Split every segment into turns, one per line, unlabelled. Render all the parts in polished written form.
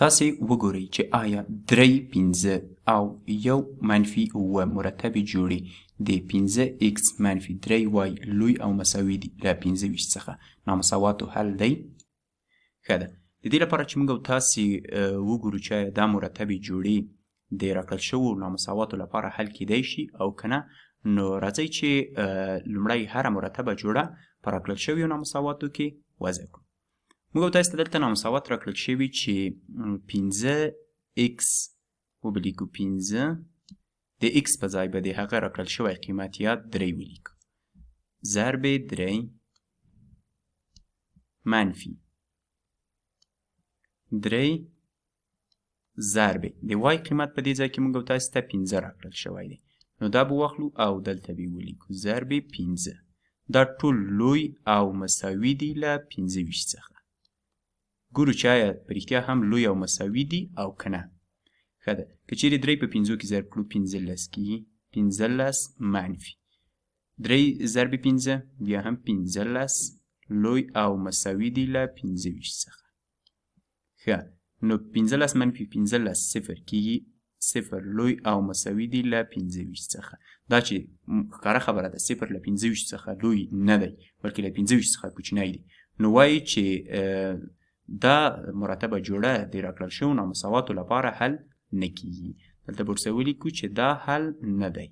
تاسې وګورئ چې آیا 3 5 او 1 منفي 7 مرتبې جوړې د 5x منفي 3y لوی او مساوي دي له 25 څخه نامساواتو حل دی. ښه ده، د دې لپاره چې موږ او تاسې وګورو چې آیا دا مرتبې جوړې د راکړل شوو نامساواتو لپاره حل کیدی شي او که نه، نو راځئ چې لومړی هره مرتبه جوړه په راکړل شویو نامساواتو کې وضع کړو. موږ او تاسې ته دلته نامساوات راکړل شوي چې 5x وبلیکو 5 د x په ځای به د هغه راکړل شوی قیمت یا 3 ولیکو ضرب 3 منفي 3 ضرب د y قیمت په دې ځای کې موږ او تاسې ته 15 راکړل شوی دی، نو دا به واخلو او دلته به ولیکو ضرب 15. دا ټول لوی او مساوي دي له 25 څخه. ګورو چې آیا په رښتیا هم لوی او مساوي دي او که نه. ښه ده، که چیرې 3 په 5 کې ضرب کړو 15 کېږي، 15 منفي 3 ضرب 15 بیا هم 15 لوی او مساوي دي له 25 څخه. ښه، نو 15 منفي 15 صفر کېږي، صفر لوی او مساوي دي له 25 څخه. دا چې ښکاره خبره ده صفر له 25 څخه لوی نه دی بلکې له 25 څخه کوچنی دی، نو وایي چې دا مرتبه جوړه د راکړل شوو نامساواتو لپاره حل نه کیږي. دلته به ورسره ولیکو چې دا حل نه دی،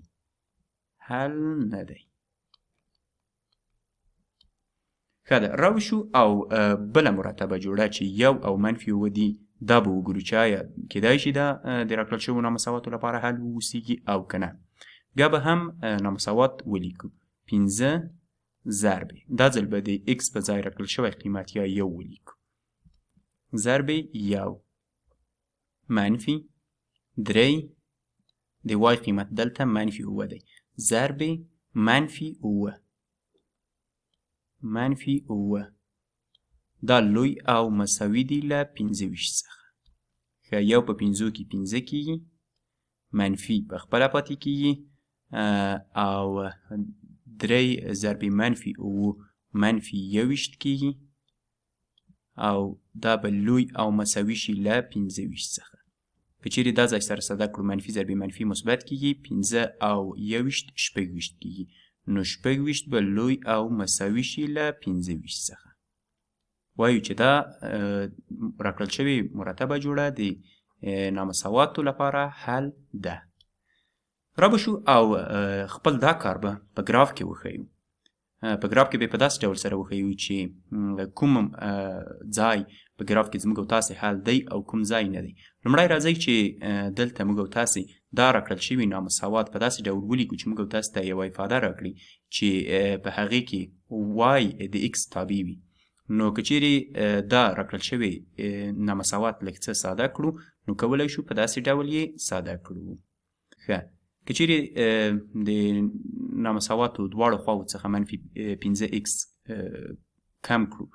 حل نه دی. ښه ده، راوشو او بله مرتبه جوړه چې 1 او منفي 7 دي، دا به وګورو چې آیا کیدای شي دا د راکړل شوو نامساواتو لپاره حل واوسیږي او که نه. بیا به هم نامساوات ولیکو 15 ضرب، دا ځل به د x په ځای راکړل شوی قیمت یا 1 ولیکو ضرب 1 منفي 3 د y قیمت دلته منفي 7 دی ضرب منفي 7 منفي 7 دا لوی او مساوي دي له 25 څخه. ښه، 1 په 5 کې 15 کېږي، منفي په خپله پاتې کېږي او 3 ضرب منفي 7 منفي 21 کېږي او دا به لوی او مساوي شي له 25 څخه. که چیرې دا ځای سره ساده کړو منفي ضرب منفي مثبت کېږي، 15 او 21 26 کېږي، نو 26 به لوی او مساوي شي له 25 څخه. وایو چې دا راکړل شوې مرتبه جوړه د نامساواتو لپاره حل ده. را بشو او خپل دا کار به په ګراف کې وښیو. په ګراف کې به په داسې ډول سره وښیو چې کوم ځای په ګراف کې زموږ او تاسې حل دی او کوم ځای نه دی. لومړی راځئ چې دلته موږ او تاسې دا راکړل شوي نامساوات په داسې ډول ولیکو چې موږ او تاسې ته یوه افاده راکړي چې په هغې کې وای د x تابع وي. نو که چیرې دا راکړل شوی نامساوات لږ څه ساده کړو، نو کولی شو په داسې ډول یې ساده کړو. ښه، که چیرې د نامساواتو دواړو خواو څخه منفي 15x کم کړو،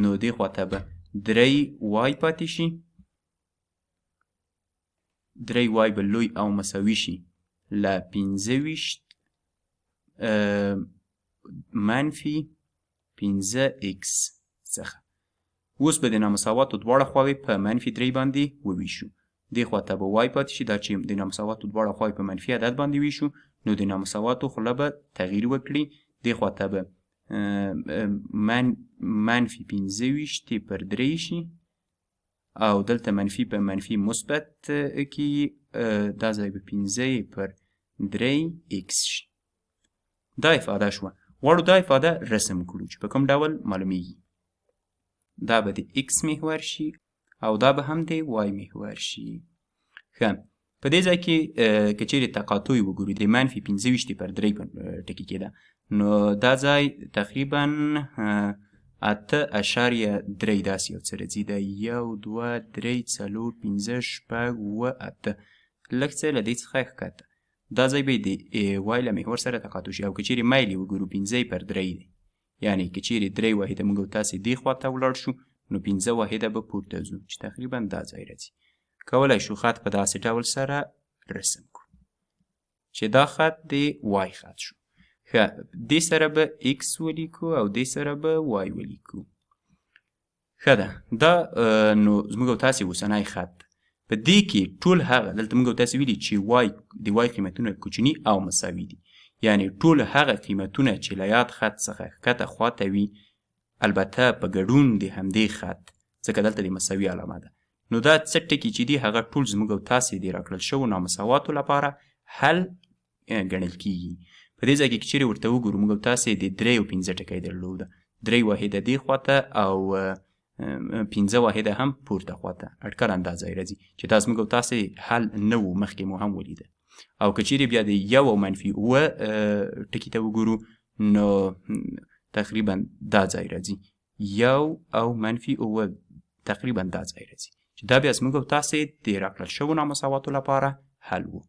نو دې خواته به 3y پاتې شي، 3y به لوی او مساوي شي له 25 منفي 15x څخه. اوس به د نامساواتو دواړه خواوې په منفي 3 باندې وویشو، دې خواته به y پاتې شي. دا چې د نامساواتو دواړه خواوې په منفي عدد باندې ویشو، نو د نامساواتو خوله به تغییر وکړي، دې خواته به منفي 15 پر 3 شي او دلته منفي په منفي مثبت کې دا ځای به 15 پر 3x شي. دا افاده شوه. غواړو دا افاده رسم کړو چې په کوم ډول معلومیږي. دا به د x محور شي او دا به هم د y محور شي. ښه، په دې ځای کې که چیرې تقاطع وګورو د منفي 15 پر 3 ټکي کېده، نو دا ځای تقریبا 8.3 داسې یو څه راځي. دا 1 2 3 4 5 6 7 8 لږ څه له دې څخه ښکته. دا ځای به د y له محور سره تقاطع شي. او که چیرې میل یې وګورو 15 پر 3 دی، یعنې که چیرې 3 واحده موږ او تاسې دې خواته ولاړ شو، نو 15 واحده به پورته ځو چې تقریبا دا ځای راځي. کولی شو خط په داسې ډول سره رسم کړو چې دا خط د y خط شو. ښه، دې سره به x ولیکو او دې سره به y ولیکو. ښه ده دا نو زموږ او تاسې اوسنی خط په دې کې ټول هغه دلته موږ او تاسې ویلي چې د وای قیمتونه کوچني او مساوي دي یعنی ټول هغه قیمتونه چې له یاد خط څخه ښکته خواته وي البته په ګډون د همدې خط ځکه دلته د مساوي علامه ده نو دا څه ټکي چې دي هغه ټول زموږ او تاسې د راکړل شوو نامساواتو لپاره حل ګڼل کیږي په دې ځای کې که چیرې ورته وګورو موږ او تاسې د 3 او 5 ټکی درلوده 3 واحده دې خواته او 15 واحده هم پورته خواته اټکل اندازه یې راځي چې دا زموږ او تاسې حل نه و مخکې مو هم ولیده او که چیرې بیا د 1 او منفي 7 ټکي ته وګورو نو تقریبا دا ځای راځي 1 او منفي 7 تقریبا دا ځای راځي چې دا بیا زموږ او تاسې د راکړل شوو نامساواتو لپاره حل و